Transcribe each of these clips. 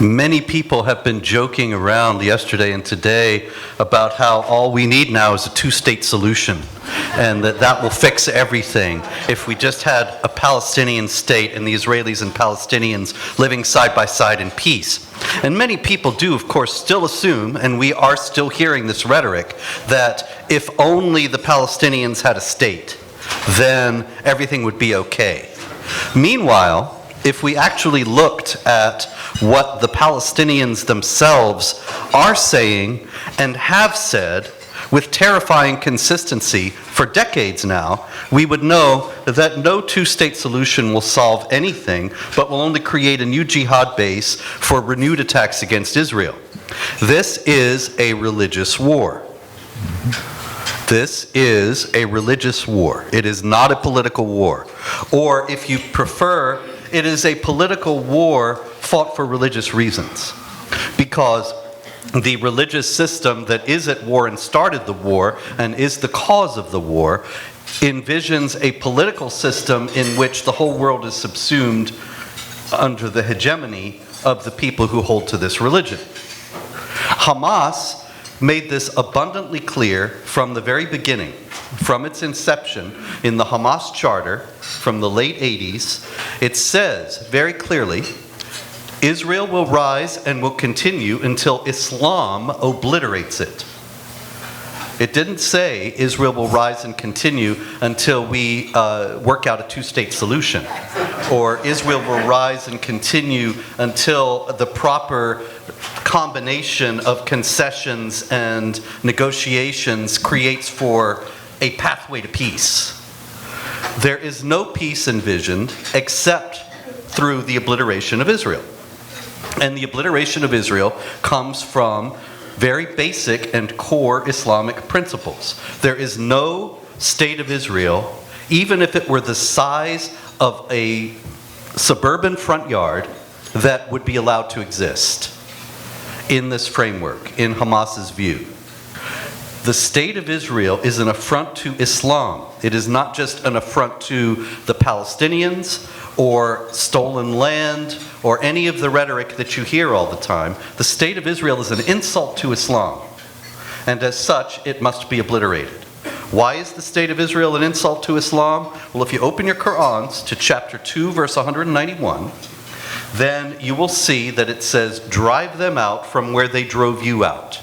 Many people have been joking around yesterday and today about how all we need now is a two-state solution, and that will fix everything if we just had a Palestinian state and the Israelis and Palestinians living side by side in peace. And many people do, of course, still assume, and we are still hearing this rhetoric, that if only the Palestinians had a state, then everything would be okay. Meanwhile, if we actually looked at what the Palestinians themselves are saying and have said with terrifying consistency for decades now, we would know that no two-state solution will solve anything, but will only create a new jihad base for renewed attacks against Israel. This is a religious war. This is a religious war. It is not a political war. Or, if you prefer, it is a political war fought for religious reasons. Because the religious system that is at war and started the war and is the cause of the war envisions a political system in which the whole world is subsumed under the hegemony of the people who hold to this religion. Hamas made this abundantly clear from the very beginning, from its inception in the Hamas Charter from the late 80s. It says very clearly, Israel will rise and will continue until Islam obliterates it. It didn't say Israel will rise and continue until we work out a two-state solution, or Israel will rise and continue until the proper combination of concessions and negotiations creates for a pathway to peace. There is no peace envisioned except through the obliteration of Israel. And the obliteration of Israel comes from very basic and core Islamic principles. There is no state of Israel, even if it were the size of a suburban front yard, that would be allowed to exist in this framework, in Hamas's view. The state of Israel is an affront to Islam. It is not just an affront to the Palestinians or stolen land or any of the rhetoric that you hear all the time. The state of Israel is an insult to Islam, and as such, it must be obliterated. Why is the state of Israel an insult to Islam? Well, if you open your Qur'ans to chapter 2, verse 191, then you will see that it says, drive them out from where they drove you out.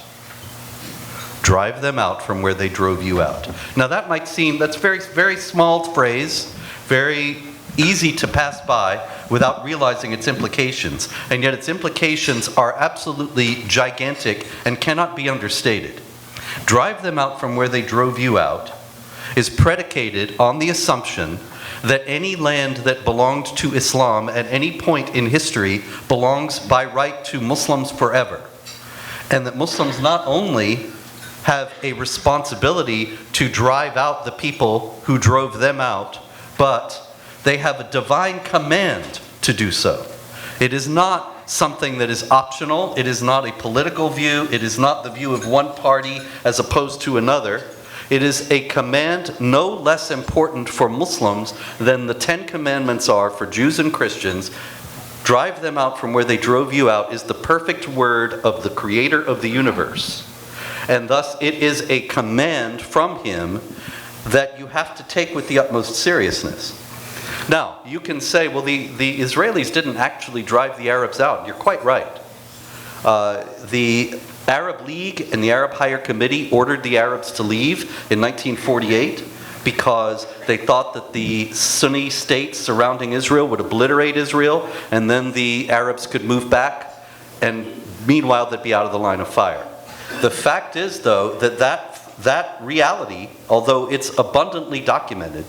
Drive them out from where they drove you out. Now that might seem, that's very, very small phrase, very easy to pass by without realizing its implications. And yet its implications are absolutely gigantic and cannot be understated. Drive them out from where they drove you out is predicated on the assumption that any land that belonged to Islam at any point in history belongs by right to Muslims forever. And that Muslims not only have a responsibility to drive out the people who drove them out, but they have a divine command to do so. It is not something that is optional. It is not a political view. It is not the view of one party as opposed to another. It is a command no less important for Muslims than the 10 Commandments are for Jews and Christians. Drive them out from where they drove you out is the perfect word of the Creator of the universe. And thus it is a command from Him that you have to take with the utmost seriousness. Now, you can say, well, the Israelis didn't actually drive the Arabs out. You're quite right. The Arab League and the Arab Higher Committee ordered the Arabs to leave in 1948 because they thought that the Sunni states surrounding Israel would obliterate Israel, and then the Arabs could move back, and meanwhile they'd be out of the line of fire. The fact is, though, that reality, although it's abundantly documented,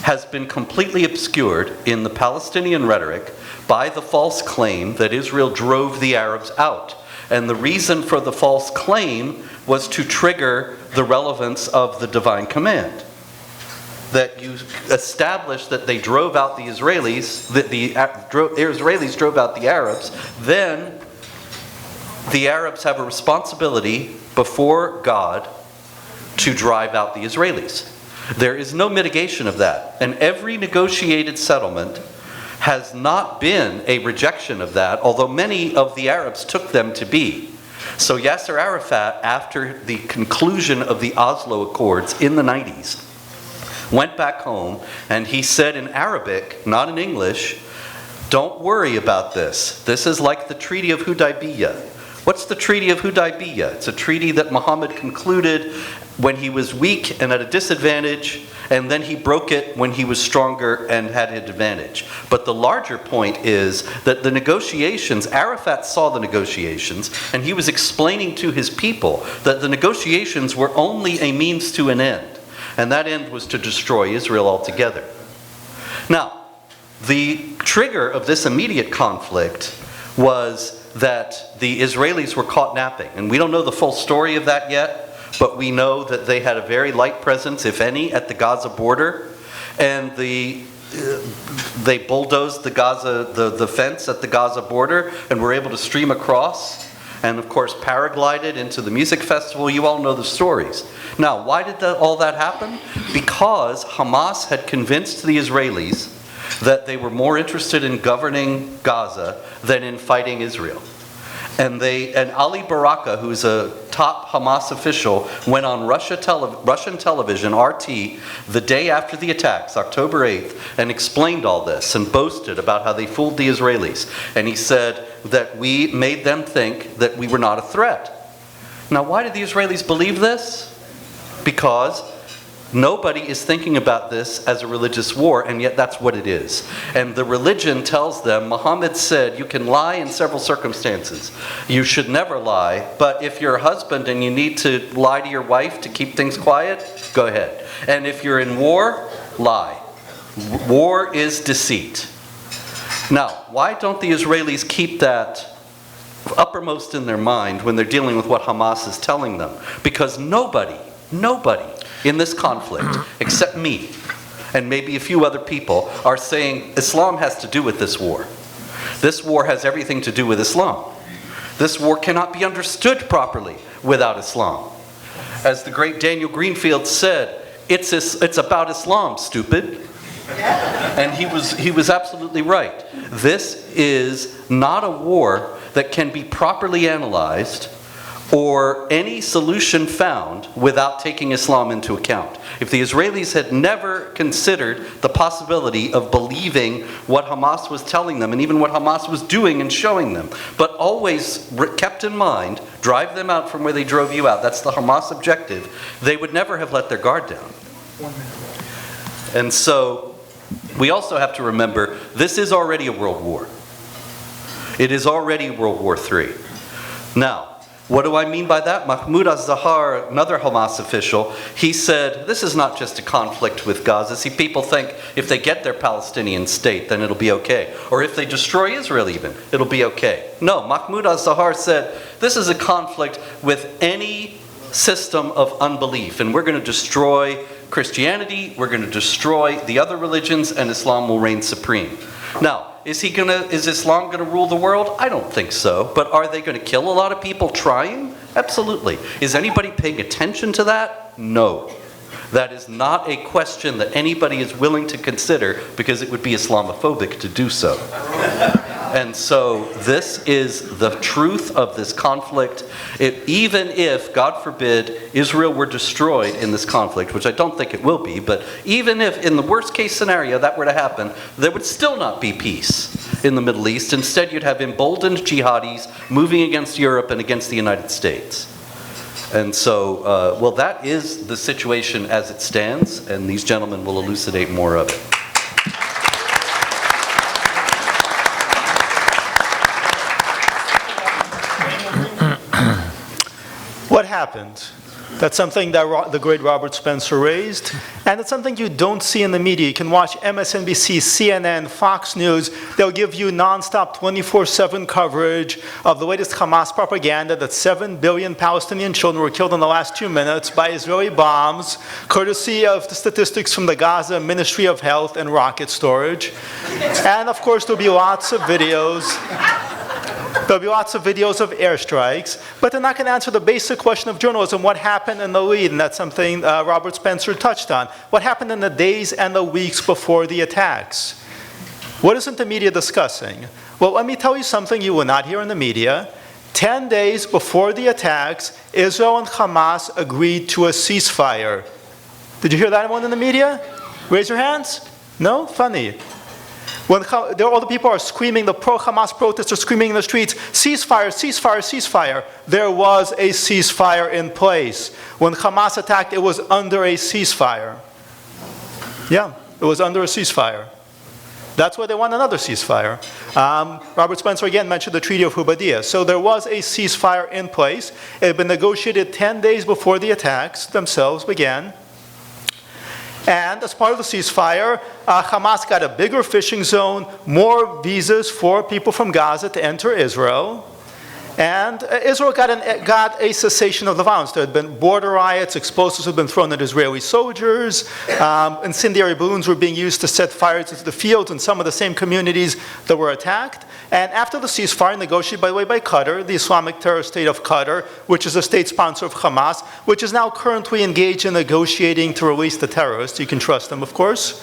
has been completely obscured in the Palestinian rhetoric by the false claim that Israel drove the Arabs out. And the reason for the false claim was to trigger the relevance of the divine command. That you establish that they drove out the Israelis, that the Israelis drove out the Arabs, then the Arabs have a responsibility before God to drive out the Israelis. There is no mitigation of that. And every negotiated settlement has not been a rejection of that, although many of the Arabs took them to be. So Yasser Arafat, after the conclusion of the Oslo Accords in the 90s, went back home and he said in Arabic, not in English, "Don't worry about this. This is like the Treaty of Hudaybiyah." What's the Treaty of Hudaybiyah? It's a treaty that Muhammad concluded when he was weak and at a disadvantage, and then he broke it when he was stronger and had an advantage. But the larger point is that the negotiations, Arafat saw the negotiations, and he was explaining to his people that the negotiations were only a means to an end, and that end was to destroy Israel altogether. Now, the trigger of this immediate conflict was that the Israelis were caught napping. And we don't know the full story of that yet, but we know that they had a very light presence, if any, at the Gaza border. And they bulldozed the fence at the Gaza border and were able to stream across. And of course, paraglided into the music festival. You all know the stories. Now, why did all that happen? Because Hamas had convinced the Israelis that they were more interested in governing Gaza than in fighting Israel. And Ali Baraka, who's a top Hamas official, went on Russian television, RT, the day after the attacks, October 8th, and explained all this and boasted about how they fooled the Israelis. And he said that we made them think that we were not a threat. Now, why did the Israelis believe this? Because nobody is thinking about this as a religious war, and yet that's what it is. And the religion tells them, Muhammad said, you can lie in several circumstances. You should never lie, but if you're a husband and you need to lie to your wife to keep things quiet, go ahead. And if you're in war, lie. War is deceit. Now, why don't the Israelis keep that uppermost in their mind when they're dealing with what Hamas is telling them? Because nobody in this conflict, except me and maybe a few other people, are saying Islam has to do with this war. This war has everything to do with Islam. This war cannot be understood properly without Islam. As the great Daniel Greenfield said, it's about Islam, stupid. And he was absolutely right. This is not a war that can be properly analyzed or any solution found without taking Islam into account. If the Israelis had never considered the possibility of believing what Hamas was telling them and even what Hamas was doing and showing them, but always kept in mind, drive them out from where they drove you out, that's the Hamas objective, they would never have let their guard down. And so we also have to remember, this is already a world war. It is already World War III. Now, what do I mean by that? Mahmoud al-Zahar, another Hamas official, he said, this is not just a conflict with Gaza. See, people think if they get their Palestinian state, then it'll be okay. Or if they destroy Israel even, it'll be okay. No, Mahmoud al-Zahar said, this is a conflict with any system of unbelief, and we're going to destroy Christianity, we're going to destroy the other religions, and Islam will reign supreme. Now, is Islam going to rule the world? I don't think so. But are they going to kill a lot of people trying? Absolutely. Is anybody paying attention to that? No. That is not a question that anybody is willing to consider because it would be Islamophobic to do so. And so this is the truth of this conflict. Even if, God forbid, Israel were destroyed in this conflict, which I don't think it will be, but even if in the worst case scenario that were to happen, there would still not be peace in the Middle East. Instead, you'd have emboldened jihadis moving against Europe and against the United States. And so, well, that is the situation as it stands, and these gentlemen will elucidate more of it. What happened? That's something that the great Robert Spencer raised, and it's something you don't see in the media. You can watch MSNBC, CNN, Fox News. They'll give you nonstop 24/7 coverage of the latest Hamas propaganda that 7 billion Palestinian children were killed in the last 2 minutes by Israeli bombs, courtesy of the statistics from the Gaza Ministry of Health and rocket storage. And of course, there'll be lots of videos. There'll be lots of videos of airstrikes, but they're not going to answer the basic question of journalism, what happened in the lead, and that's something Robert Spencer touched on. What happened in the days and the weeks before the attacks? What isn't the media discussing? Well, let me tell you something you will not hear in the media. 10 days before the attacks, Israel and Hamas agreed to a ceasefire. Did you hear that one in the media? Raise your hands. No? Funny. When all the people are screaming, the pro-Hamas protesters are screaming in the streets, ceasefire, ceasefire, ceasefire. There was a ceasefire in place. When Hamas attacked, it was under a ceasefire. Yeah, it was under a ceasefire. That's why they want another ceasefire. Robert Spencer again mentioned the Treaty of Hudaybiyyah. So there was a ceasefire in place. It had been negotiated 10 days before the attacks themselves began. And as part of the ceasefire, Hamas got a bigger fishing zone, more visas for people from Gaza to enter Israel. And Israel got a cessation of the violence. There had been border riots, explosives had been thrown at Israeli soldiers, incendiary balloons were being used to set fires into the fields in some of the same communities that were attacked. And after the ceasefire, negotiated, by the way, by Qatar, the Islamic terrorist state of Qatar, which is a state sponsor of Hamas, which is now currently engaged in negotiating to release the terrorists. You can trust them, of course.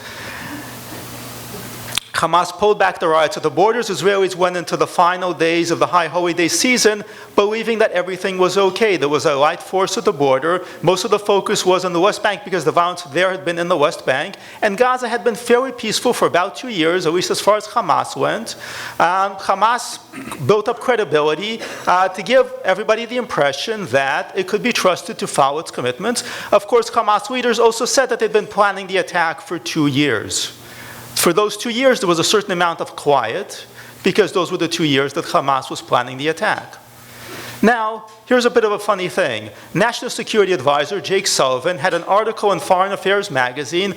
Hamas pulled back the riots at the borders. Israelis went into the final days of the high holiday season believing that everything was okay. There was a light force at the border. Most of the focus was on the West Bank because the violence there had been in the West Bank. And Gaza had been fairly peaceful for about 2 years, at least as far as Hamas went. Hamas built up credibility to give everybody the impression that it could be trusted to follow its commitments. Of course, Hamas leaders also said that they'd been planning the attack for 2 years. For those 2 years, there was a certain amount of quiet because those were the 2 years that Hamas was planning the attack. Now, here's a bit of a funny thing. National Security Advisor Jake Sullivan had an article in Foreign Affairs magazine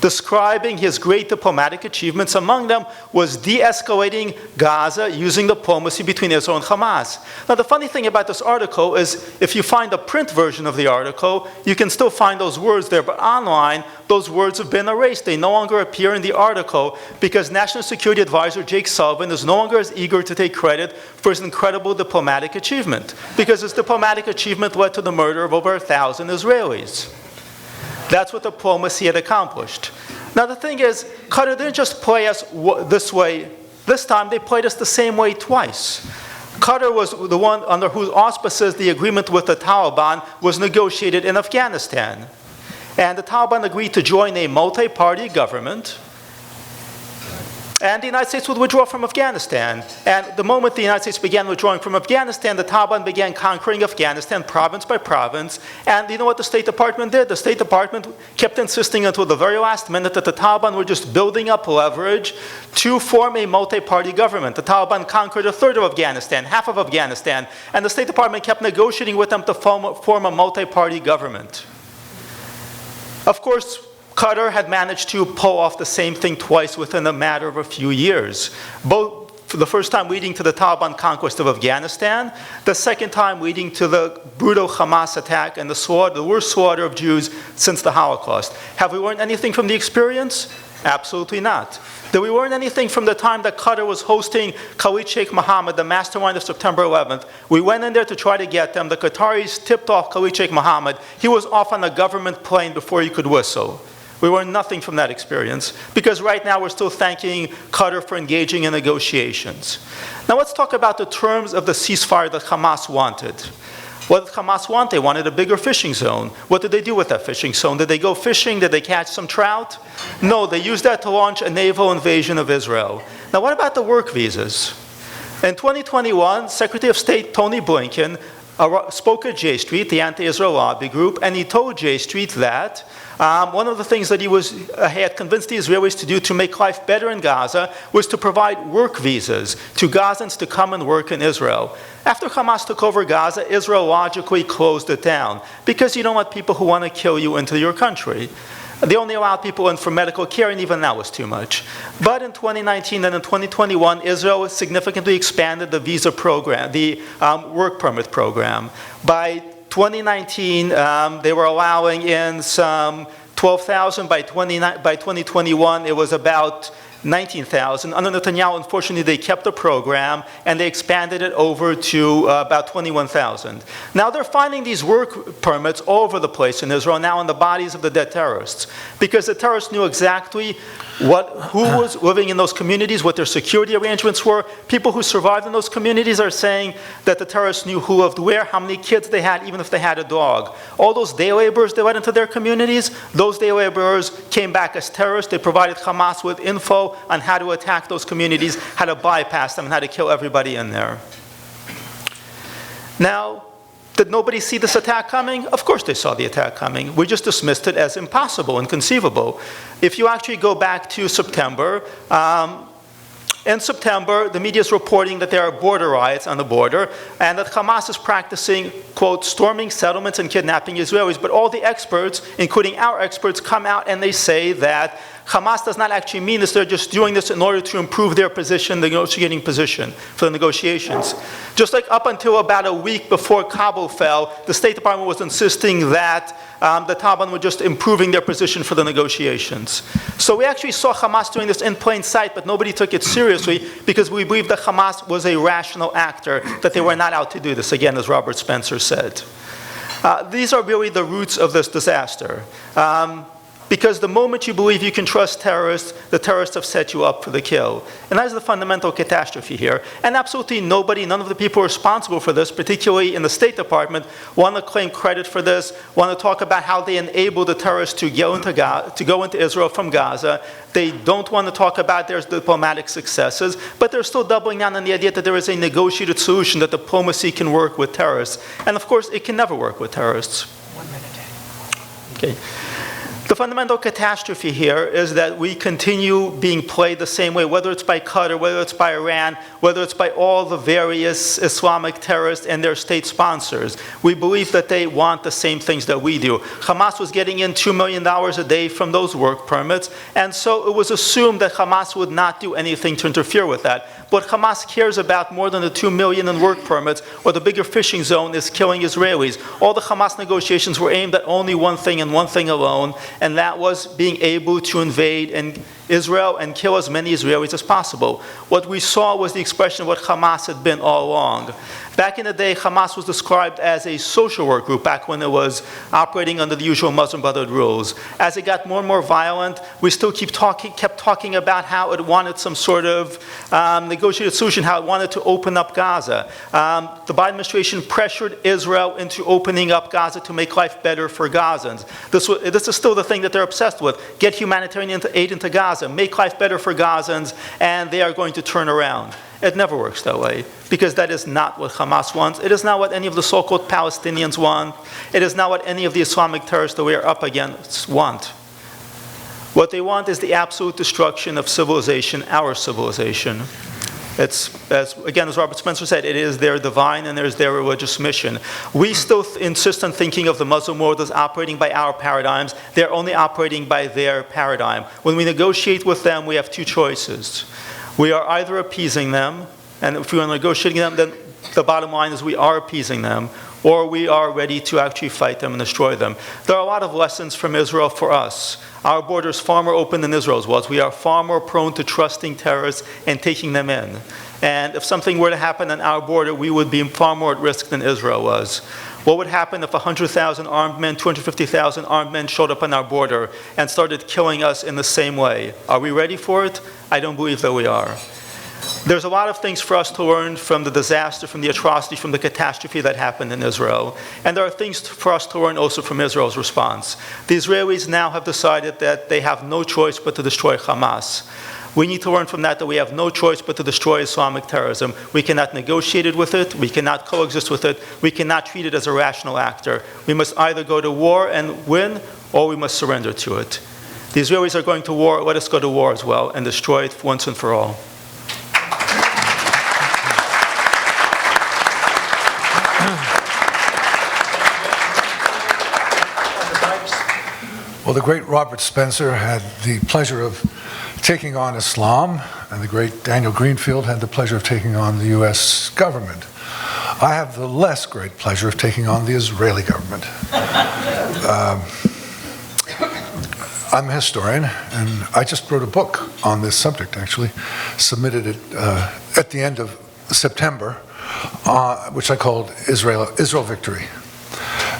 describing his great diplomatic achievements. Among them was de-escalating Gaza using diplomacy between Israel and Hamas. Now, the funny thing about this article is if you find the print version of the article, you can still find those words there, but online, those words have been erased. They no longer appear in the article because National Security Advisor Jake Sullivan is no longer as eager to take credit for his incredible diplomatic achievement because his diplomatic achievement led to the murder of over 1,000 Israelis. That's what diplomacy had accomplished. Now the thing is, Qatar didn't just play us this way. This time they played us the same way twice. Qatar was the one under whose auspices the agreement with the Taliban was negotiated in Afghanistan. And the Taliban agreed to join a multi-party government. And the United States would withdraw from Afghanistan. And the moment the United States began withdrawing from Afghanistan, the Taliban began conquering Afghanistan province by province. And you know what the State Department did? The State Department kept insisting until the very last minute that the Taliban were just building up leverage to form a multi-party government. The Taliban conquered a third of Afghanistan, half of Afghanistan, and the State Department kept negotiating with them to form a multi-party government. Of course, Qatar had managed to pull off the same thing twice within a matter of a few years. Both for the first time leading to the Taliban conquest of Afghanistan, the second time leading to the brutal Hamas attack and the worst slaughter of Jews since the Holocaust. Have we learned anything from the experience? Absolutely not. Did we learn anything from the time that Qatar was hosting Khalid Sheikh Mohammed, the mastermind of September 11th? We went in there to try to get them. The Qataris tipped off Khalid Sheikh Mohammed. He was off on a government plane before he could whistle. We learned nothing from that experience because right now we're still thanking Qatar for engaging in negotiations. Now let's talk about the terms of the ceasefire that Hamas wanted. What did Hamas want? They wanted a bigger fishing zone. What did they do with that fishing zone? Did they go fishing? Did they catch some trout? No, they used that to launch a naval invasion of Israel. Now what about the work visas? In 2021, Secretary of State Tony Blinken spoke at J Street, the anti-Israel lobby group, and he told J Street that one of the things that he had convinced the Israelis to do to make life better in Gaza was to provide work visas to Gazans to come and work in Israel. After Hamas took over Gaza, Israel logically closed it down because you don't let people who want to kill you into your country. They only allowed people in for medical care, and even that was too much. But in 2019 and in 2021, Israel significantly expanded the visa program, the work permit program. By 2019, they were allowing in some 12,000. By 2021, it was about 19,000. Under Netanyahu, unfortunately, they kept the program and they expanded it over to about 21,000. Now they're finding these work permits all over the place in Israel now in the bodies of the dead terrorists, because the terrorists knew exactly who was living in those communities, what their security arrangements were. People who survived in those communities are saying that the terrorists knew who lived where, how many kids they had, even if they had a dog. All those day laborers they went into their communities, those day laborers came back as terrorists. They provided Hamas with info on how to attack those communities, how to bypass them, and how to kill everybody in there. Now, did nobody see this attack coming? Of course they saw the attack coming. We just dismissed it as impossible, inconceivable. If you actually go back to September, in September, the media is reporting that there are border riots on the border and that Hamas is practicing, quote, storming settlements and kidnapping Israelis. But all the experts, including our experts, come out and they say that Hamas does not actually mean this. They're just doing this in order to improve their position, the negotiating position for the negotiations. Just like up until about a week before Kabul fell, the State Department was insisting that the Taliban were just improving their position for the negotiations. So we actually saw Hamas doing this in plain sight, but nobody took it seriously because we believed that Hamas was a rational actor, that they were not out to do this, again, as Robert Spencer said. These are really the roots of this disaster. Because the moment you believe you can trust terrorists, the terrorists have set you up for the kill. And that is the fundamental catastrophe here. And absolutely nobody, none of the people responsible for this, particularly in the State Department, want to claim credit for this, want to talk about how they enabled the terrorists to go into Israel from Gaza. They don't want to talk about their diplomatic successes, but they're still doubling down on the idea that there is a negotiated solution, that diplomacy can work with terrorists. And of course, it can never work with terrorists. 1 minute. Okay. The fundamental catastrophe here is that we continue being played the same way, whether it's by Qatar, whether it's by Iran, whether it's by all the various Islamic terrorists and their state sponsors. We believe that they want the same things that we do. Hamas was getting in $2 million a day from those work permits, and so it was assumed that Hamas would not do anything to interfere with that. What Hamas cares about more than the $2 million in work permits or the bigger fishing zone is killing Israelis. All the Hamas negotiations were aimed at only one thing and one thing alone, and that was being able to invade Israel and kill as many Israelis as possible. What we saw was the expression of what Hamas had been all along. Back in the day, Hamas was described as a social work group back when it was operating under the usual Muslim Brotherhood rules. As it got more and more violent, we still kept talking about how it wanted some sort of negotiated solution, how it wanted to open up Gaza. The Biden administration pressured Israel into opening up Gaza to make life better for Gazans. This is still the thing that they're obsessed with. Get humanitarian aid into Gaza, make life better for Gazans, and they are going to turn around. It never works that way, because that is not what Hamas wants. It is not what any of the so-called Palestinians want. It is not what any of the Islamic terrorists that we are up against want. What they want is the absolute destruction of civilization, our civilization. It's, as Robert Spencer said, it is their divine and there's their religious mission. We still insist on thinking of the Muslim world as operating by our paradigms. They're only operating by their paradigm. When we negotiate with them, we have two choices. We are either appeasing them, and if we are negotiating them, then the bottom line is we are appeasing them, or we are ready to actually fight them and destroy them. There are a lot of lessons from Israel for us. Our border is far more open than Israel's was. We are far more prone to trusting terrorists and taking them in. And if something were to happen on our border, we would be far more at risk than Israel was. What would happen if 100,000 armed men, 250,000 armed men showed up on our border and started killing us in the same way? Are we ready for it? I don't believe that we are. There's a lot of things for us to learn from the disaster, from the atrocity, from the catastrophe that happened in Israel. And there are things for us to learn also from Israel's response. The Israelis now have decided that they have no choice but to destroy Hamas. We need to learn from that we have no choice but to destroy Islamic terrorism. We cannot negotiate it with it. We cannot coexist with it. We cannot treat it as a rational actor. We must either go to war and win, or we must surrender to it. The Israelis are going to war. Let us go to war as well and destroy it once and for all. Well, the great Robert Spencer had the pleasure of taking on Islam, and the great Daniel Greenfield had the pleasure of taking on the U.S. government. I have the less great pleasure of taking on the Israeli government. I'm a historian, and I just wrote a book on this subject, actually. Submitted it at the end of September, which I called Israel Victory.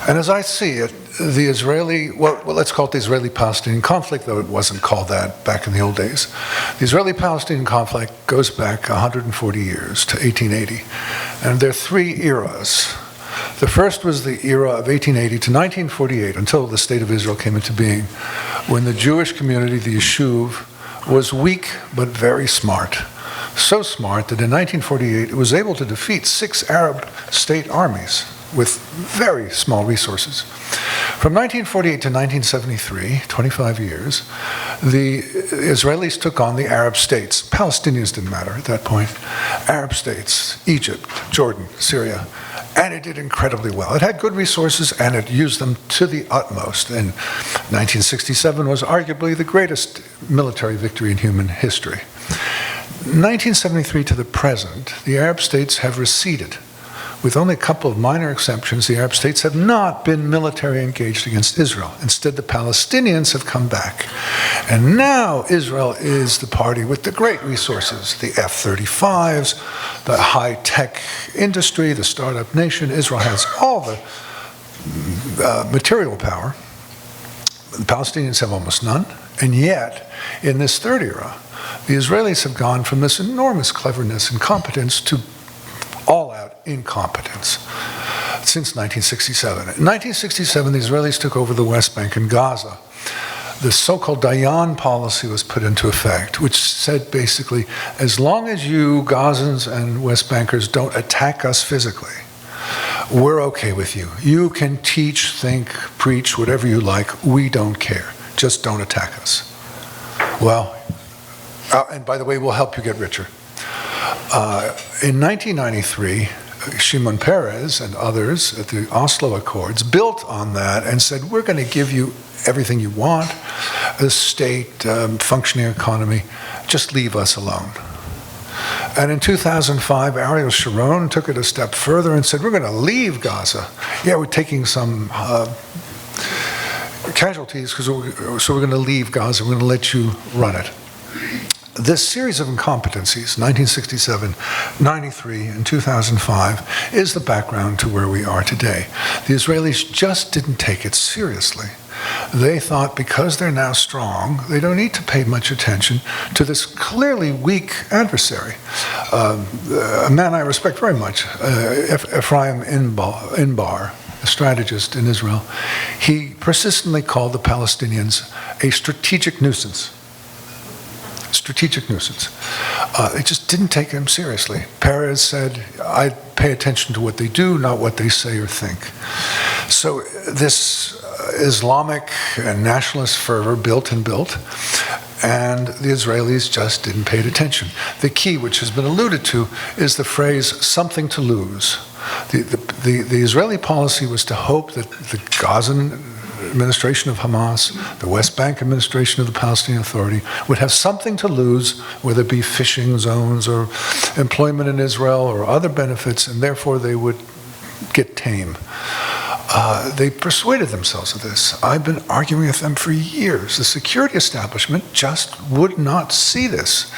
And as I see it, the Israeli, well, let's call it the Israeli-Palestinian conflict, though it wasn't called that back in the old days. The Israeli-Palestinian conflict goes back 140 years to 1880. And there are three eras. The first was the era of 1880 to 1948, until the State of Israel came into being, when the Jewish community, the Yishuv, was weak but very smart. So smart that in 1948 it was able to defeat 6 Arab state armies with very small resources. From 1948 to 1973, 25 years, the Israelis took on the Arab states. Palestinians didn't matter at that point. Arab states, Egypt, Jordan, Syria. And it did incredibly well. It had good resources, and it used them to the utmost. And 1967 was arguably the greatest military victory in human history. 1973 to the present, the Arab states have receded. With only a couple of minor exceptions, the Arab states have not been military engaged against Israel. Instead, the Palestinians have come back. And now Israel is the party with the great resources, the F-35s, the high-tech industry, the startup nation. Israel has all the material power. The Palestinians have almost none. And yet, in this third era, the Israelis have gone from this enormous cleverness and competence to all-out incompetence since 1967. In 1967, the Israelis took over the West Bank and Gaza. The so-called Dayan policy was put into effect, which said basically, as long as you Gazans and West Bankers don't attack us physically, we're okay with you. You can teach, think, preach, whatever you like. We don't care. Just don't attack us. Well, and by the way, we'll help you get richer. In 1993, Shimon Peres and others at the Oslo Accords built on that and said, we're going to give you everything you want, a state, functioning economy, just leave us alone. And in 2005, Ariel Sharon took it a step further and said, we're going to leave Gaza. Yeah, we're taking some casualties, so we're going to leave Gaza, we're going to let you run it. This series of incompetencies, 1967, 93, and 2005, is the background to where we are today. The Israelis just didn't take it seriously. They thought because they're now strong, they don't need to pay much attention to this clearly weak adversary. A man I respect very much, Ephraim Inbar, a strategist in Israel, he persistently called the Palestinians a strategic nuisance. Strategic nuisance. They just didn't take him seriously. Peres said, I pay attention to what they do, not what they say or think. So this Islamic and nationalist fervor built, and the Israelis just didn't pay attention. The key, which has been alluded to, is the phrase, something to lose. The Israeli policy was to hope that the Gazan administration of Hamas, the West Bank administration of the Palestinian Authority, would have something to lose, whether it be fishing zones or employment in Israel or other benefits, and therefore they would get tame. They persuaded themselves of this. I've been arguing with them for years. The security establishment just would not see this.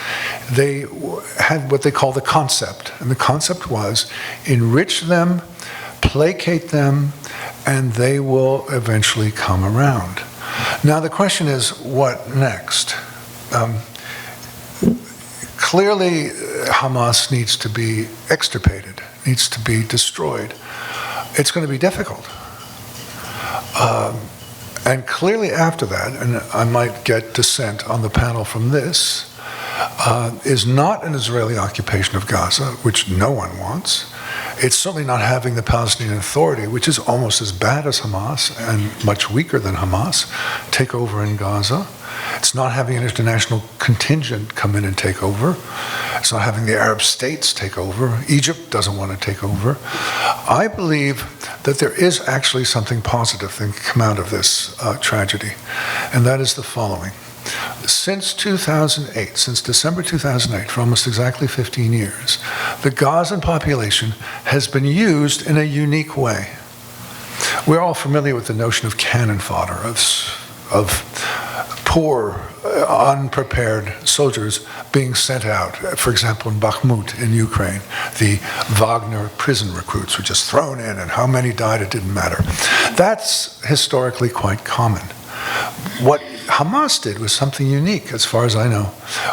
They had what they call the concept, and the concept was enrich them, placate them, and they will eventually come around. Now the question is, what next? Clearly, Hamas needs to be extirpated, needs to be destroyed. It's going to be difficult. And clearly after that, and I might get dissent on the panel from this, is not an Israeli occupation of Gaza, which no one wants. It's certainly not having the Palestinian Authority, which is almost as bad as Hamas and much weaker than Hamas, take over in Gaza. It's not having an international contingent come in and take over. It's not having the Arab states take over. Egypt doesn't want to take over. I believe that there is actually something positive that can come out of this tragedy, and that is the following. Since 2008, since December 2008, for almost exactly 15 years, the Gazan population has been used in a unique way. We're all familiar with the notion of cannon fodder, of poor, unprepared soldiers being sent out. For example, in Bakhmut in Ukraine, the Wagner prison recruits were just thrown in, and how many died, it didn't matter. That's historically quite common. What Hamas did was something unique, as far as I know,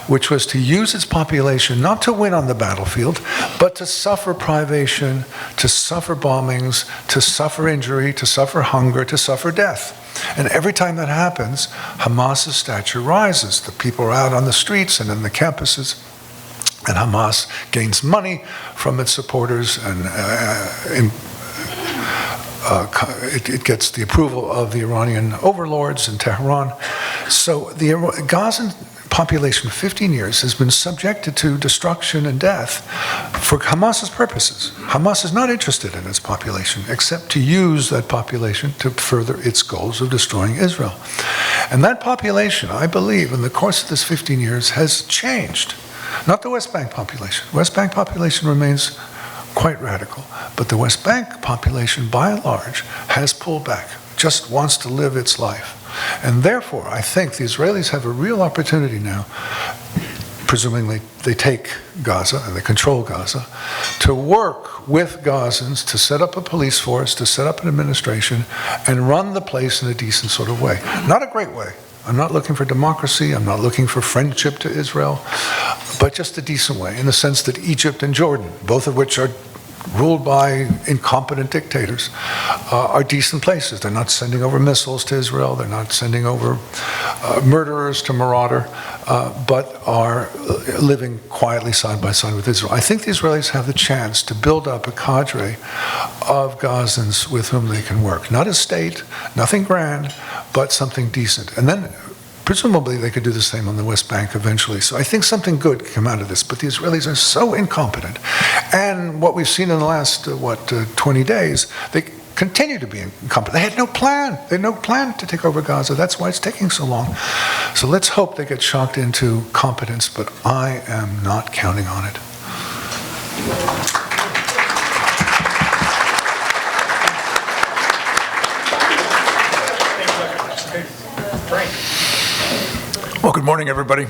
which was to use its population not to win on the battlefield, but to suffer privation, to suffer bombings, to suffer injury, to suffer hunger, to suffer death. And every time that happens, Hamas's stature rises. The people are out on the streets and in the campuses, and Hamas gains money from its supporters, and it gets the approval of the Iranian overlords in Tehran. So the Gazan population, 15 years, has been subjected to destruction and death for Hamas's purposes. Hamas is not interested in its population except to use that population to further its goals of destroying Israel. And that population, I believe, in the course of this 15 years has changed. Not the West Bank population. West Bank population remains quite radical, but the West Bank population, by and large, has pulled back, just wants to live its life. And therefore, I think the Israelis have a real opportunity now, presumably they take Gaza and they control Gaza, to work with Gazans to set up a police force, to set up an administration, and run the place in a decent sort of way. Not a great way. I'm not looking for democracy, I'm not looking for friendship to Israel, but just a decent way, in the sense that Egypt and Jordan, both of which are ruled by incompetent dictators, are decent places. They're not sending over missiles to Israel, they're not sending over murderers to Marauder, but are living quietly side by side with Israel. I think the Israelis have the chance to build up a cadre of Gazans with whom they can work. Not a state, nothing grand, but something decent. And then presumably they could do the same on the West Bank eventually. So I think something good can come out of this. But the Israelis are so incompetent. And what we've seen in the last, 20 days, they continue to be incompetent. They had no plan. They had no plan to take over Gaza. That's why it's taking so long. So let's hope they get shocked into competence, but I am not counting on it. Well, good morning, everybody.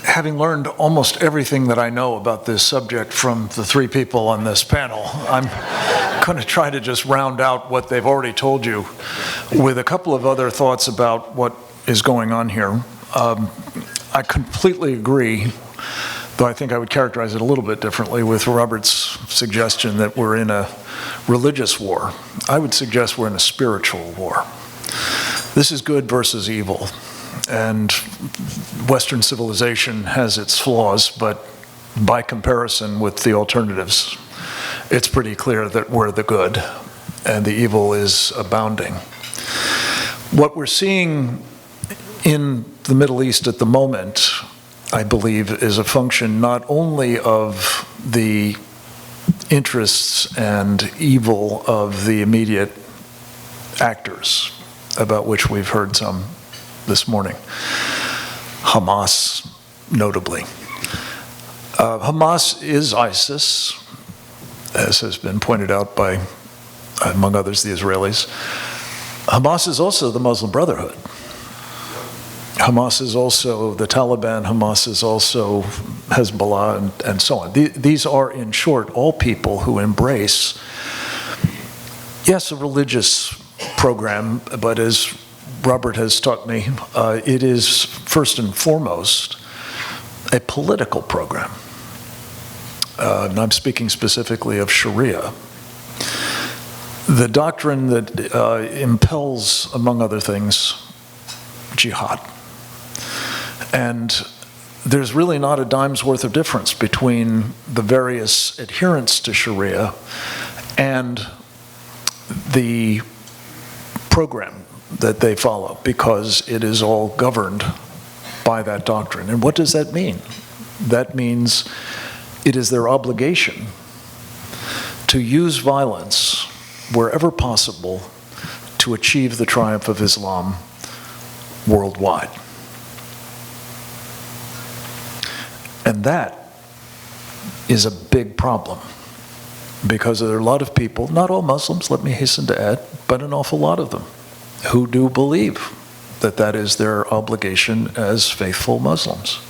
Having learned almost everything that I know about this subject from the three people on this panel, I'm going to try to just round out what they've already told you with a couple of other thoughts about what is going on here. I completely agree, though I think I would characterize it a little bit differently, with Robert's suggestion that we're in a religious war. I would suggest we're in a spiritual war. This is good versus evil, and Western civilization has its flaws, but by comparison with the alternatives, it's pretty clear that we're the good, and the evil is abounding. What we're seeing in the Middle East at the moment, I believe, is a function not only of the interests and evil of the immediate actors, about which we've heard some this morning. Hamas, notably. Hamas is ISIS, as has been pointed out by, among others, the Israelis. Hamas is also the Muslim Brotherhood. Hamas is also the Taliban. Hamas is also Hezbollah, and so on. These are, in short, all people who embrace, yes, a religious program, but as Robert has taught me, it is first and foremost a political program. And I'm speaking specifically of Sharia. The doctrine that impels, among other things, jihad. And there's really not a dime's worth of difference between the various adherents to Sharia and the program that they follow, because it is all governed by that doctrine. And what does that mean? That means it is their obligation to use violence wherever possible to achieve the triumph of Islam worldwide. And that is a big problem, because there are a lot of people, not all Muslims, let me hasten to add, but an awful lot of them, who do believe that that is their obligation as faithful Muslims.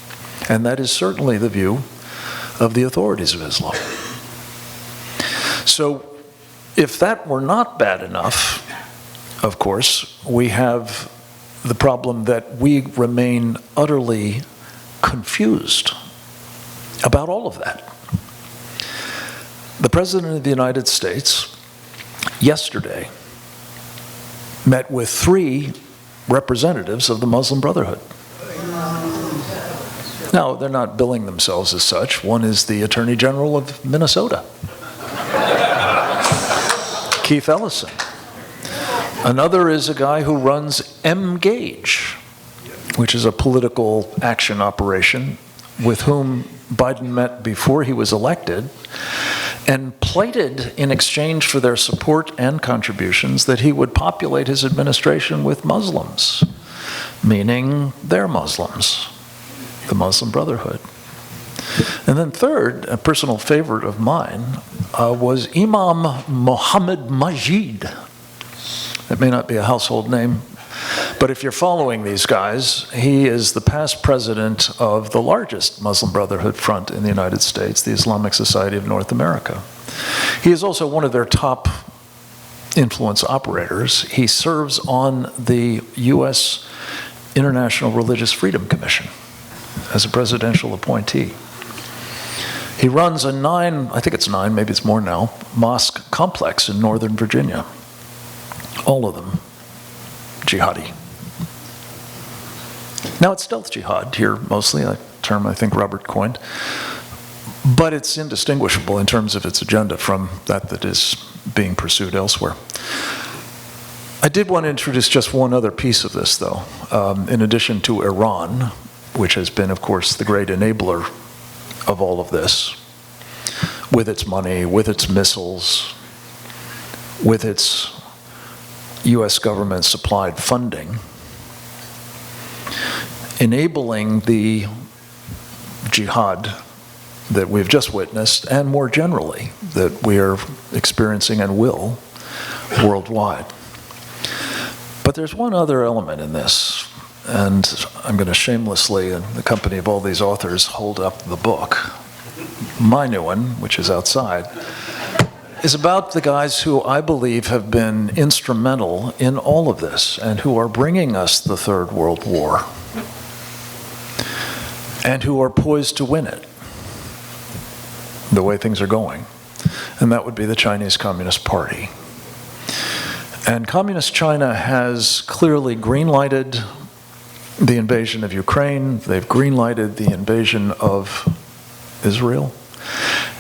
And that is certainly the view of the authorities of Islam. So if that were not bad enough, of course, we have the problem that we remain utterly confused about all of that. The President of the United States yesterday met with 3 representatives of the Muslim Brotherhood. Now, they're not billing themselves as such. One is the Attorney General of Minnesota, Keith Ellison. Another is a guy who runs M-Gage, which is a political action operation with whom Biden met before he was elected, and plighted in exchange for their support and contributions that he would populate his administration with Muslims, meaning they're Muslims, the Muslim Brotherhood. And then third, a personal favorite of mine, was Imam Mohammed Majid. It may not be a household name, but if you're following these guys, he is the past president of the largest Muslim Brotherhood front in the United States, the Islamic Society of North America. He is also one of their top influence operators. He serves on the U.S. International Religious Freedom Commission as a presidential appointee. He runs a I think it's 9, maybe it's more now, mosque complex in Northern Virginia. All of them jihadi. Now, it's stealth jihad here mostly, a term I think Robert coined, but it's indistinguishable in terms of its agenda from that is being pursued elsewhere. I did want to introduce just one other piece of this, though, in addition to Iran, which has been, of course, the great enabler of all of this, with its money, with its missiles, with its U.S. government-supplied funding, enabling the jihad that we've just witnessed, and more generally, that we are experiencing and will worldwide. But there's one other element in this, and I'm going to shamelessly, in the company of all these authors, hold up the book. My new one, which is outside, is about the guys who I believe have been instrumental in all of this and who are bringing us the Third World War and who are poised to win it the way things are going. And that would be the Chinese Communist Party. And Communist China has clearly green-lighted the invasion of Ukraine. They've green-lighted the invasion of Israel.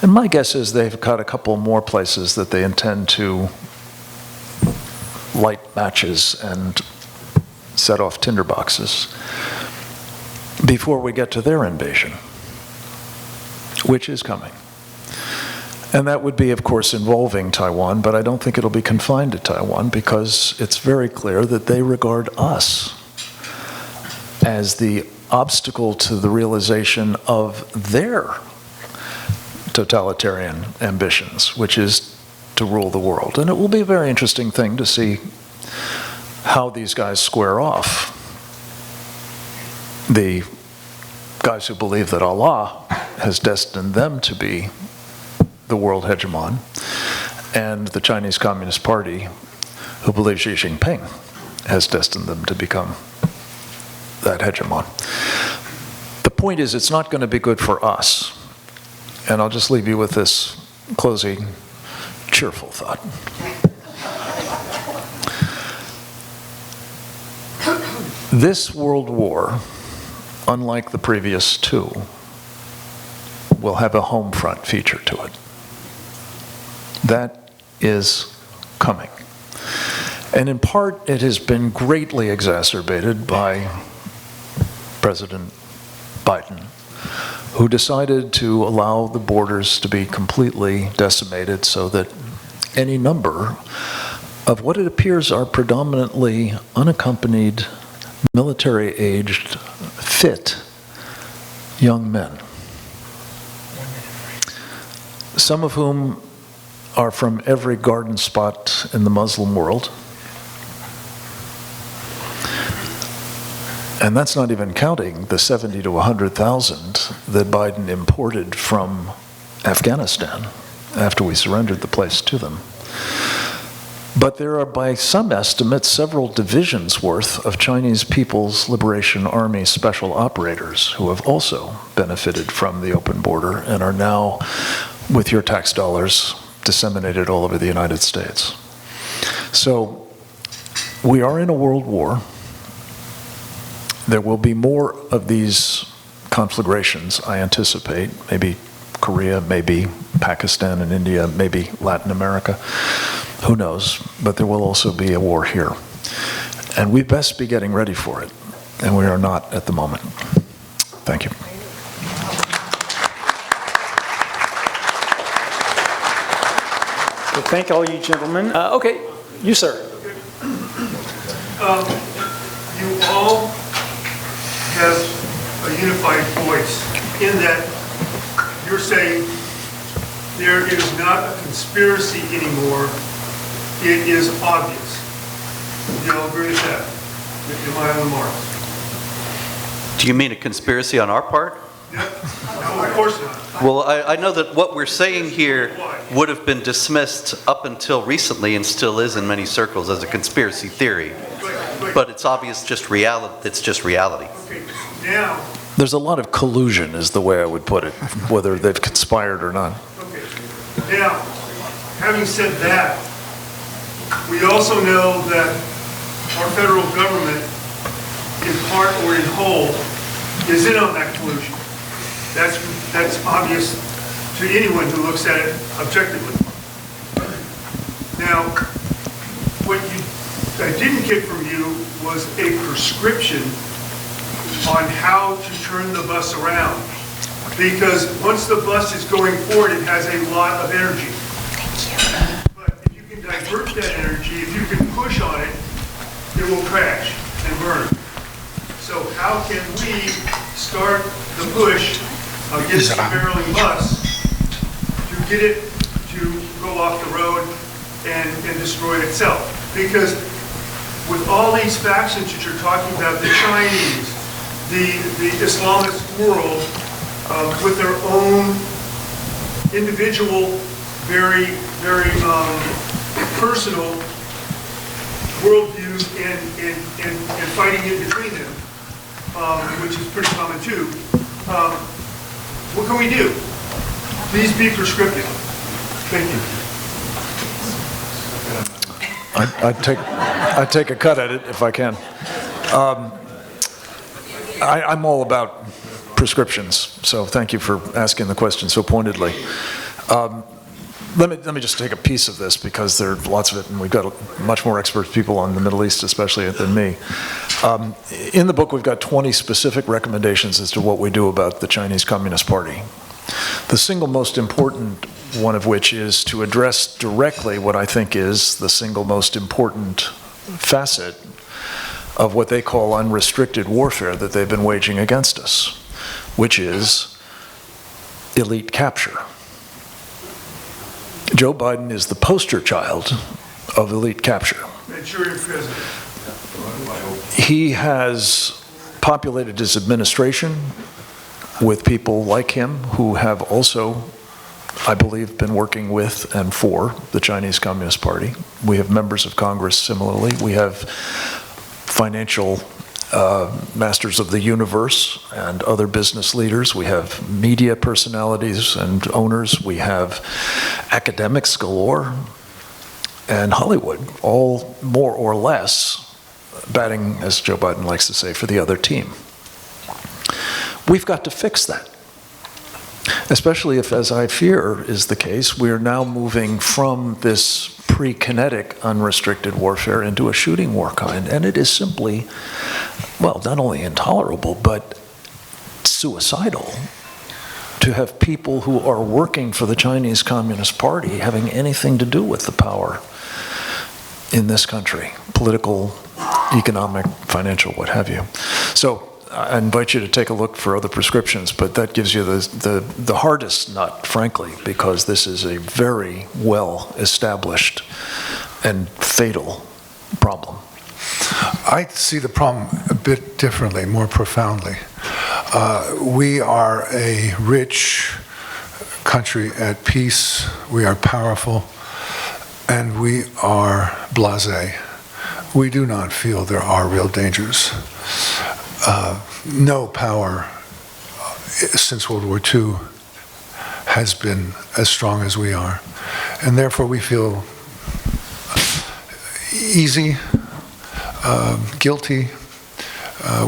And my guess is they've got a couple more places that they intend to light matches and set off tinderboxes before we get to their invasion, which is coming. And that would be, of course, involving Taiwan, but I don't think it'll be confined to Taiwan because it's very clear that they regard us as the obstacle to the realization of their totalitarian ambitions, which is to rule the world. And it will be a very interesting thing to see how these guys square off. The guys who believe that Allah has destined them to be the world hegemon, and the Chinese Communist Party, who believe Xi Jinping has destined them to become that hegemon. The point is, it's not going to be good for us. And I'll just leave you with this closing cheerful thought. This world war, unlike the previous 2, will have a home front feature to it. That is coming. And in part, it has been greatly exacerbated by President Biden, who decided to allow the borders to be completely decimated so that any number of what it appears are predominantly unaccompanied, military-aged, fit young men, some of whom are from every garden spot in the Muslim world, And that's not even counting the 70 to 100,000 that Biden imported from Afghanistan after we surrendered the place to them. But there are, by some estimates, several divisions worth of Chinese People's Liberation Army special operators who have also benefited from the open border and are now, with your tax dollars, disseminated all over the United States. So we are in a world war. There will be more of these conflagrations, I anticipate, maybe Korea, maybe Pakistan and India, maybe Latin America. Who knows? But there will also be a war here. And we best be getting ready for it. And we are not at the moment. Thank you. Well, thank all you gentlemen. Okay, you sir. You all have a unified voice in that you're saying there is not a conspiracy anymore. It is obvious. You all agree with that? Am I on the mark? Do you mean a conspiracy on our part? No, of course not. Well, I know that what we're saying here would have been dismissed up until recently and still is in many circles as a conspiracy theory. But it's obvious just reality. It's just reality. Okay, now, There's a lot of collusion, is the way I would put it, whether they've conspired or not. okay. Now, having said that, we also know that our federal government, in part or in whole, is in on that collusion. That's obvious to anyone who looks at it objectively. Now, what I didn't get from you was a prescription on how to turn the bus around. Because once the bus is going forward, it has a lot of energy. But if you can divert that energy, if you can push on it, it will crash and burn. So how can we start the push against the barreling bus to get it to go off the road and destroy itself? Because with all these factions that you're talking about, the Chinese, the Islamist world, with their own individual, very, very personal worldviews and fighting in between them, which is pretty common too. What can we do? Please be prescriptive. Thank you. I'd take a cut at it if I can. I'm all about prescriptions, so thank you for asking the question so pointedly. Let me just take a piece of this because there are lots of it, and we've got much more expert people on the Middle East, especially than me. In the book, we've got 20 specific recommendations as to what we do about the Chinese Communist Party. The single most important one of which is to address directly what I think is the single most important facet of what they call unrestricted warfare that they've been waging against us, which is elite capture. Joe Biden is the poster child of elite capture. Manchurian president. He has populated his administration with people like him who have also, I believe, been working with and for the Chinese Communist Party. We have members of Congress similarly. We have financial masters of the universe and other business leaders. We have media personalities and owners. We have academics galore and Hollywood, all more or less batting, as Joe Biden likes to say, for the other team. We've got to fix that. Especially if, as I fear is the case, we are now moving from this pre-kinetic unrestricted warfare into a shooting war kind. And it is simply, well, not only intolerable, but suicidal to have people who are working for the Chinese Communist Party having anything to do with the power in this country, political, economic, financial, what have you. So I invite you to take a look for other prescriptions, but that gives you the hardest nut, frankly, because this is a very well-established and fatal problem. I see the problem a bit differently, more profoundly. We are a rich country at peace, we are powerful, and we are blasé. We do not feel there are real dangers. No power since World War II has been as strong as we are. And therefore we feel easy, guilty.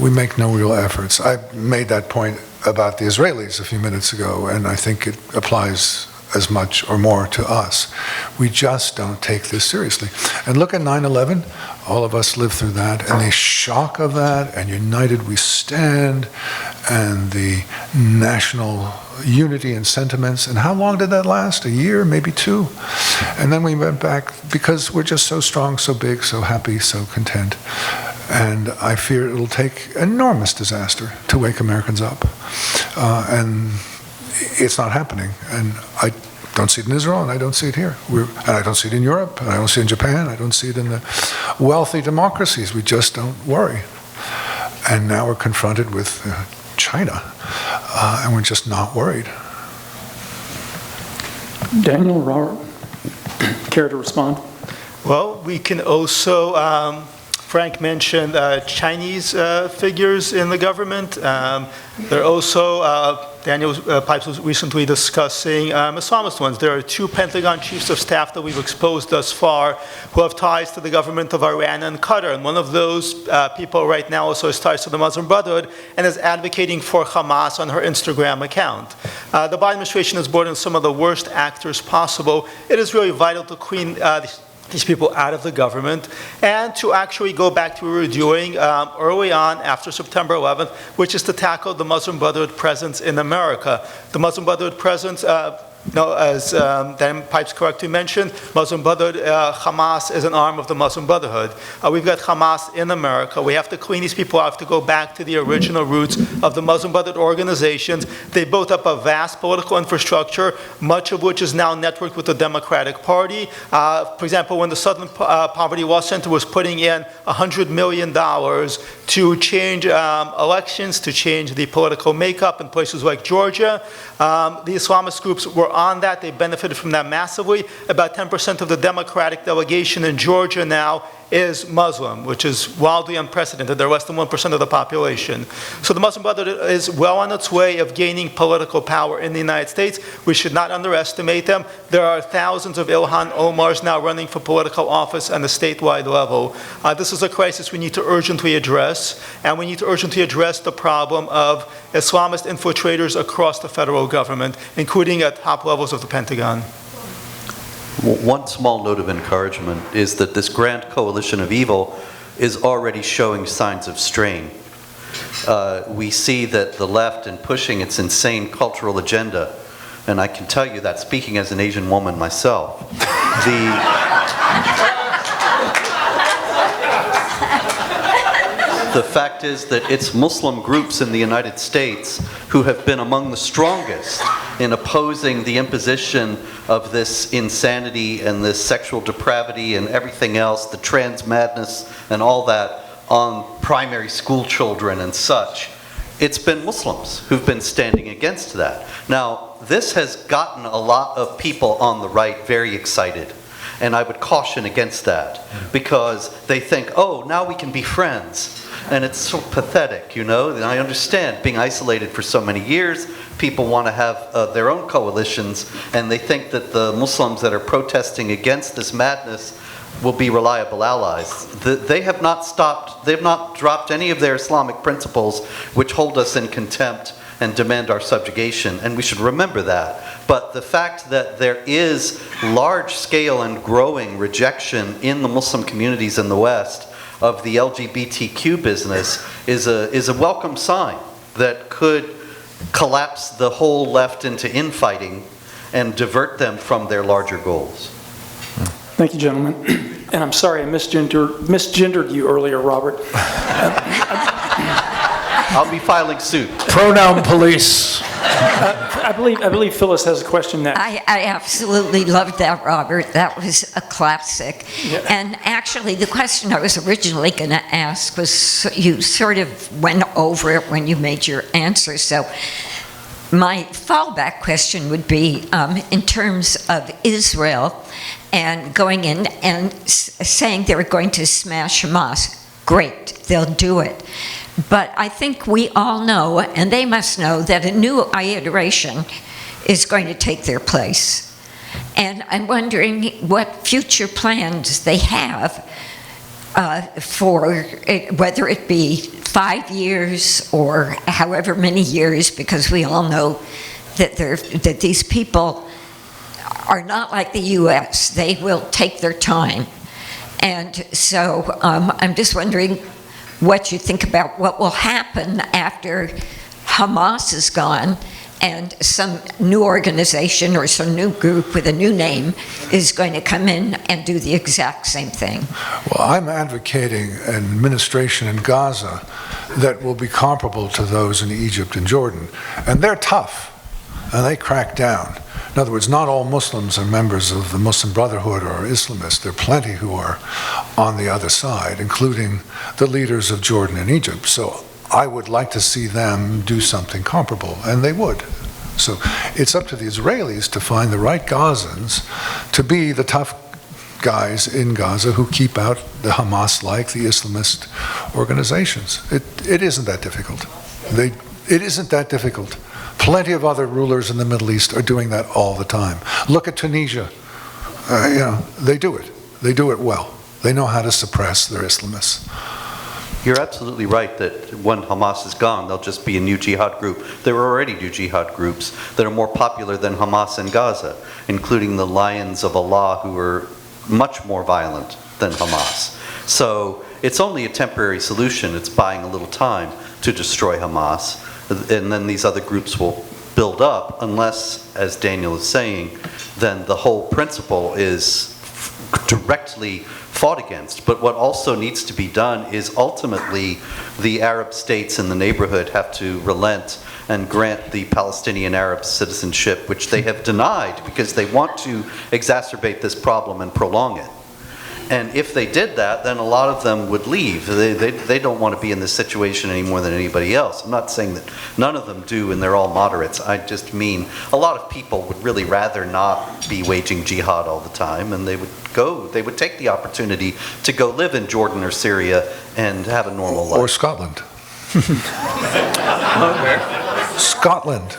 We make no real efforts. I made that point about the Israelis a few minutes ago, and I think it applies as much or more to us. We just don't take this seriously. And look at 9/11. All of us lived through that, and the shock of that, and united we stand, and the national unity and sentiments. And how long did that last? A year, maybe two? And then we went back because we're just so strong, so big, so happy, so content. And I fear it'll take enormous disaster to wake Americans up. And it's not happening. And I don't see it in Israel, and I don't see it here. And I don't see it in Europe, and I don't see it in Japan. I don't see it in the wealthy democracies. We just don't worry. And now we're confronted with China, and we're just not worried. Daniel, Robert, care to respond? Well, we can also, Frank mentioned Chinese figures in the government. There are also, Daniel Pipes was recently discussing Islamist ones. There are 2 Pentagon chiefs of staff that we've exposed thus far who have ties to the government of Iran and Qatar. And one of those people right now also has ties to the Muslim Brotherhood and is advocating for Hamas on her Instagram account. The Biden administration has brought in some of the worst actors possible. It is really vital to clean these people out of the government, and to actually go back to what we were doing early on after September 11th, which is to tackle the Muslim Brotherhood presence in America. The Muslim Brotherhood presence, as Dan Pipes correctly mentioned, Muslim Brotherhood, Hamas is an arm of the Muslim Brotherhood. We've got Hamas in America. We have to clean these people out, to go back to the original roots of the Muslim Brotherhood organizations. They built up a vast political infrastructure, much of which is now networked with the Democratic Party. For example, when the Southern Poverty Law Center was putting in $100 million to change elections, to change the political makeup in places like Georgia, the Islamist groups were on that. They benefited from that massively. About 10% of the Democratic delegation in Georgia now is Muslim, which is wildly unprecedented. They're less than 1% of the population. So the Muslim Brotherhood is well on its way of gaining political power in the United States. We should not underestimate them. There are thousands of Ilhan Omars now running for political office on the statewide level. This is a crisis we need to urgently address, and we need to urgently address the problem of Islamist infiltrators across the federal government, including at top levels of the Pentagon. One small note of encouragement is that this grand coalition of evil is already showing signs of strain. We see that the left in pushing its insane cultural agenda, and I can tell you that speaking as an Asian woman myself, the fact is that it's Muslim groups in the United States who have been among the strongest in opposing the imposition of this insanity and this sexual depravity and everything else, the trans madness and all that, on primary school children and such. It's been Muslims who've been standing against that. Now, this has gotten a lot of people on the right very excited. And I would caution against that, because they think, oh, now we can be friends. And it's so pathetic, you know? And I understand being isolated for so many years, people want to have their own coalitions, and they think that the Muslims that are protesting against this madness will be reliable allies. They have not stopped, they have not dropped any of their Islamic principles which hold us in contempt and demand our subjugation, and we should remember that. But the fact that there is large-scale and growing rejection in the Muslim communities in the West of the LGBTQ business is a welcome sign that could collapse the whole left into infighting and divert them from their larger goals. Thank you, gentlemen. And I'm sorry I misgendered you earlier, Robert. I'll be filing suit. Pronoun police. I believe Phyllis has a question next. I absolutely loved that, Robert. That was a classic. Yeah. And actually, the question I was originally going to ask was, you sort of went over it when you made your answer. So my fallback question would be, in terms of Israel and going in and saying they were going to smash Hamas, great, they'll do it. But I think we all know, and they must know, that a new iteration is going to take their place. And I'm wondering what future plans they have for it, whether it be 5 years or however many years, because we all know that these people are not like the U.S. They will take their time. And so I'm just wondering what you think about what will happen after Hamas is gone and some new organization or some new group with a new name is going to come in and do the exact same thing. Well, I'm advocating an administration in Gaza that will be comparable to those in Egypt and Jordan. And they're tough, and they crack down. In other words, not all Muslims are members of the Muslim Brotherhood or Islamists. There are plenty who are on the other side, including the leaders of Jordan and Egypt. So I would like to see them do something comparable, and they would. So it's up to the Israelis to find the right Gazans to be the tough guys in Gaza who keep out the Hamas-like, the Islamist organizations. It isn't that difficult. It isn't that difficult. Plenty of other rulers in the Middle East are doing that all the time. Look at Tunisia. They do it. They do it well. They know how to suppress their Islamists. You're absolutely right that when Hamas is gone, there'll just be a new jihad group. There are already new jihad groups that are more popular than Hamas in Gaza, including the Lions of Allah, who are much more violent than Hamas. So it's only a temporary solution. It's buying a little time to destroy Hamas. And then these other groups will build up, unless, as Daniel is saying, then the whole principle is directly fought against. But what also needs to be done is ultimately the Arab states in the neighborhood have to relent and grant the Palestinian Arab citizenship, which they have denied because they want to exacerbate this problem and prolong it. And if they did that, then a lot of them would leave. They don't want to be in this situation any more than anybody else. I'm not saying that none of them do and they're all moderates. I just mean a lot of people would really rather not be waging jihad all the time, and they would take the opportunity to go live in Jordan or Syria and have a normal life. Or Scotland. Scotland.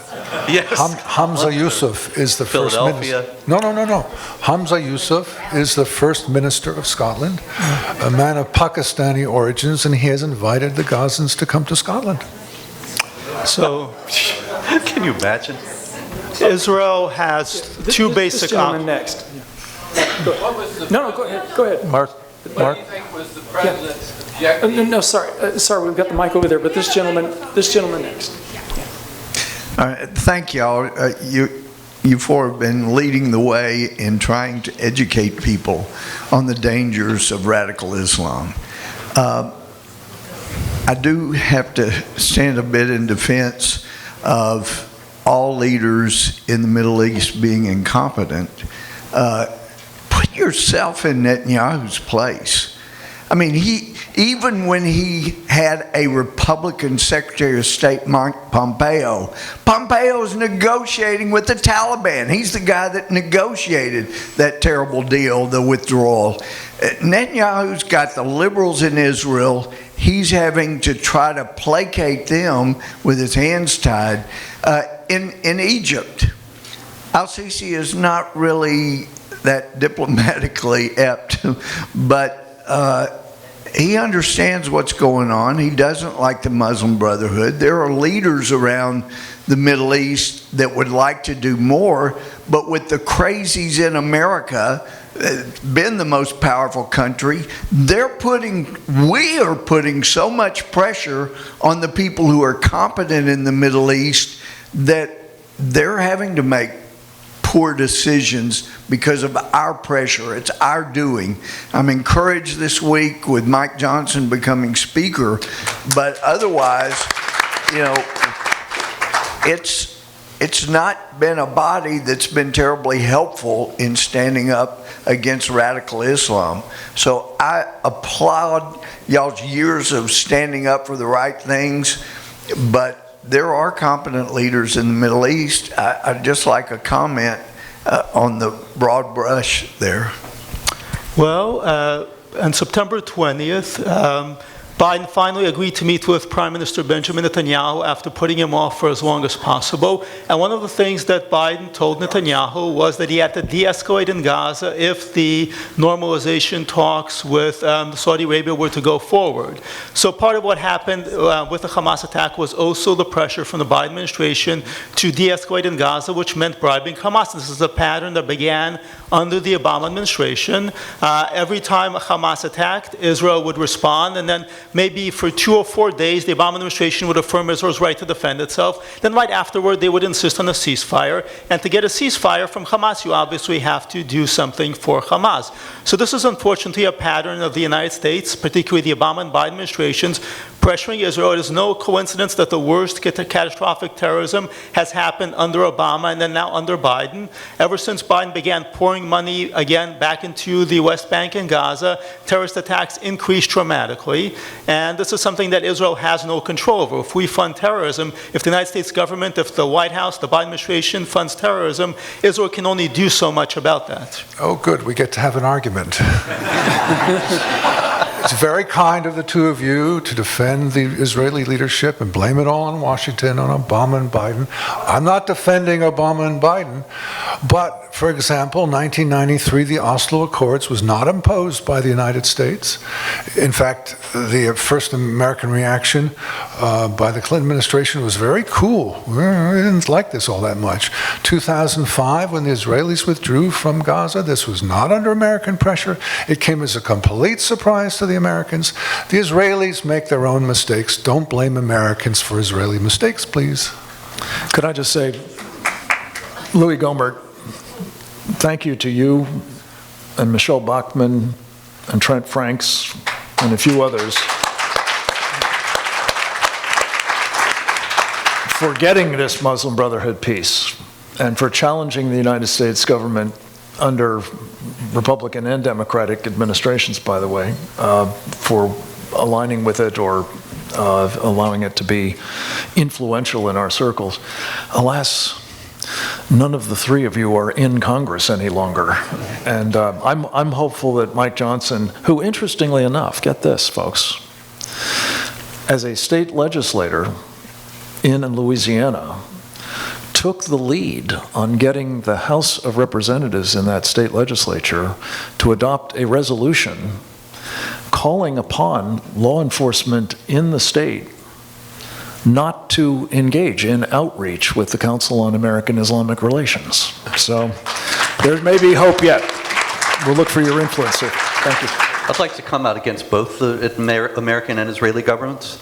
Yes. Hamza Yusuf is the first Philadelphia. minister. No. Hamza Yusuf is the first minister of Scotland, a man of Pakistani origins, and he has invited the Gazans to come to Scotland. So Can you imagine? Israel has two This basic gentleman options. next. No, go ahead. Mark? What do you think was the president's objective? No, sorry, we've got the mic over there, but this gentleman next. Thank y'all. You four have been leading the way in trying to educate people on the dangers of radical Islam. I do have to stand a bit in defense of all leaders in the Middle East being incompetent. Put yourself in Netanyahu's place. I mean, even when he had a Republican Secretary of State, Mike Pompeo's negotiating with the Taliban. He's the guy that negotiated that terrible deal, the withdrawal. Netanyahu's got the liberals in Israel. He's having to try to placate them with his hands tied. In Egypt, Al-Sisi is not really that diplomatically apt, but he understands what's going on. He doesn't like the Muslim Brotherhood. There are leaders around the Middle East that would like to do more, but with the crazies in America, been the most powerful country, we are putting so much pressure on the people who are competent in the Middle East that they're having to make poor decisions because of our pressure. It's our doing. I'm encouraged this week with Mike Johnson becoming speaker, but otherwise, you know, it's not been a body that's been terribly helpful in standing up against radical Islam. So I applaud y'all's years of standing up for the right things, but there are competent leaders in the Middle East. I'd just like a comment on the broad brush there. Well, on September 20th, Biden finally agreed to meet with Prime Minister Benjamin Netanyahu after putting him off for as long as possible. And one of the things that Biden told Netanyahu was that he had to de-escalate in Gaza if the normalization talks with Saudi Arabia were to go forward. So part of what happened with the Hamas attack was also the pressure from the Biden administration to de-escalate in Gaza, which meant bribing Hamas. This is a pattern that began under the Obama administration. Every time Hamas attacked, Israel would respond, and then maybe for 2 or 4 days, the Obama administration would affirm Israel's right to defend itself. Then right afterward, they would insist on a ceasefire. And to get a ceasefire from Hamas, you obviously have to do something for Hamas. So this is unfortunately a pattern of the United States, particularly the Obama and Biden administrations, pressuring Israel. It is no coincidence that the worst catastrophic terrorism has happened under Obama and then now under Biden. Ever since Biden began pouring money again back into the West Bank and Gaza, terrorist attacks increased dramatically. And this is something that Israel has no control over. If we fund terrorism, if the United States government, if the White House, the Biden administration funds terrorism, Israel can only do so much about that. Oh, good. We get to have an argument. It's very kind of the two of you to defend the Israeli leadership and blame it all on Washington, on Obama and Biden. I'm not defending Obama and Biden, but, for example, 1993, the Oslo Accords was not imposed by the United States. In fact, the first American reaction by the Clinton administration was very cool. We didn't like this all that much. 2005, when the Israelis withdrew from Gaza, this was not under American pressure. It came as a complete surprise to the Americans. The Israelis make their own mistakes. Don't blame Americans for Israeli mistakes, please. Could I just say, Louis Gohmert, thank you to you and Michelle Bachmann and Trent Franks and a few others for getting this Muslim Brotherhood peace and for challenging the United States government under Republican and Democratic administrations, by the way, for aligning with it or allowing it to be influential in our circles. Alas, none of the three of you are in Congress any longer. And I'm hopeful that Mike Johnson, who interestingly enough, get this, folks, as a state legislator in Louisiana, took the lead on getting the House of Representatives in that state legislature to adopt a resolution calling upon law enforcement in the state not to engage in outreach with the Council on American Islamic Relations. So there may be hope yet. We'll look for your influence, sir. Thank you. I'd like to come out against both the American and Israeli governments.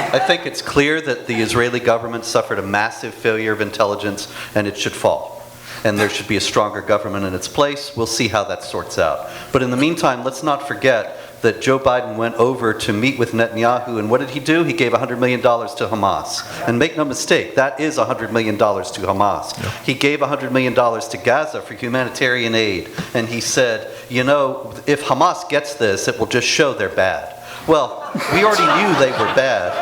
I think it's clear that the Israeli government suffered a massive failure of intelligence and it should fall. And there should be a stronger government in its place. We'll see how that sorts out. But in the meantime, let's not forget that Joe Biden went over to meet with Netanyahu, and what did he do? He gave $100 million to Hamas. And make no mistake, that is $100 million to Hamas. Yeah. He gave $100 million to Gaza for humanitarian aid, and he said, you know, if Hamas gets this, it will just show they're bad. Well, we already knew they were bad,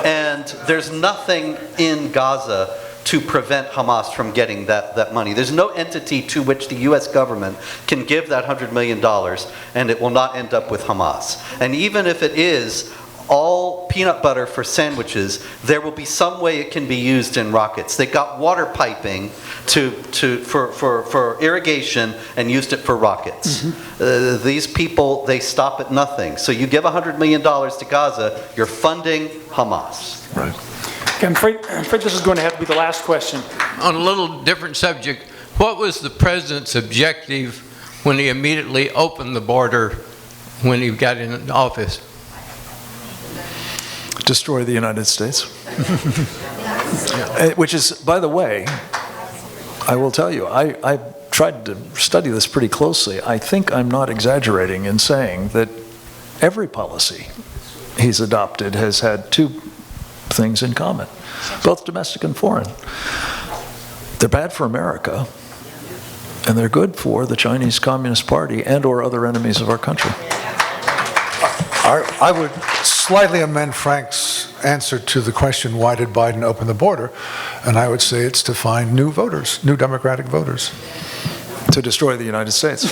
and there's nothing in Gaza to prevent Hamas from getting that money. There's no entity to which the US government can give that $100 million and it will not end up with Hamas. And even if it is all peanut butter for sandwiches, there will be some way it can be used in rockets. They got water piping for irrigation and used it for rockets. Mm-hmm. These people, they stop at nothing. So you give $100 million to Gaza, you're funding Hamas. Right. I'm afraid this is going to have to be the last question. On a little different subject, what was the president's objective when he immediately opened the border when he got in office? Destroy the United States. Which is, by the way, I will tell you, I tried to study this pretty closely. I think I'm not exaggerating in saying that every policy he's adopted has had two things in common, both domestic and foreign. They're bad for America, and they're good for the Chinese Communist Party and or other enemies of our country. I would slightly amend Frank's answer to the question, why did Biden open the border? And I would say it's to find new voters, new Democratic voters. To destroy the United States.